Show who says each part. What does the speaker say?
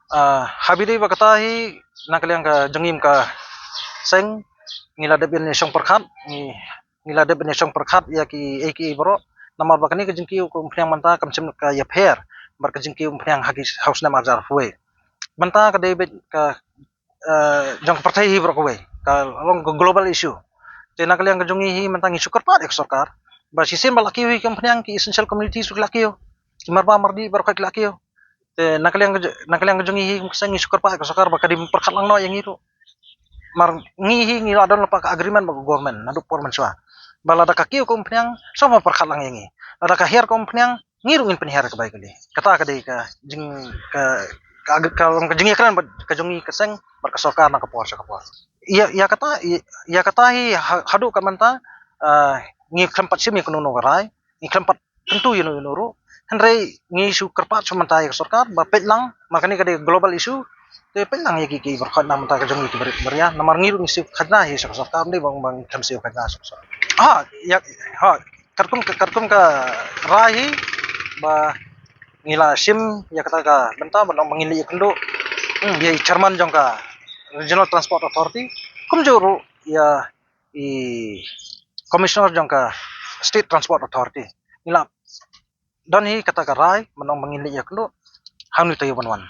Speaker 1: Habidi bakatahi nakaliang ka jengim ka seng ngila debin song perkhat ngila debin song perkhat ya ki eki bro namar bakani ka jengki ko mphriang manta kamchem ka ya pher bar ka jengki mphriang hagis haus na marjar huwe manta ka debit ka jong partai hi bro ko we ka long global issue te nakaliang ka jongi hi manta ngi syukur pa ek sarkar ba sisim balaki wi kam mphriang ki essential community su lakiyo marba mardi bar ka lakiyo te nakaliang jongi hi seng syukur pa ek sarkar ba kadim perkhat lang no yang itu mar ngihi ngi adon pa ka agreement ba government naduk por manswa bala da kakiu ko mphriang sama perkhat lang yangi ada ka her ko mphriang ngirungin penher ka baik kali kata ka dei ka jing ka long ka jingi kran ka jongi ka seng bar ka sarkar na ka por ya kata hi hadu ka manta ngi kempat sim ko no rai ngi kempat tentu yunu yunuru henrei ngi su kerpat manta ya sarkar ba pet lang makani ka dei global issue te penang ya ki berkhat nam ta ka jongi ki beria namar ngiru ngi khadna hi sa sarkar ni bang kam siu khadna sa ya karkum ka rahi ba ngila sim ya kata ka benta banong mangili kendo ya chairman jong ka regional transport authority kum juru ya commissioner jong ka state transport authority ngila dan hi kata ka rai banong mangili kendo hanu tayo banwan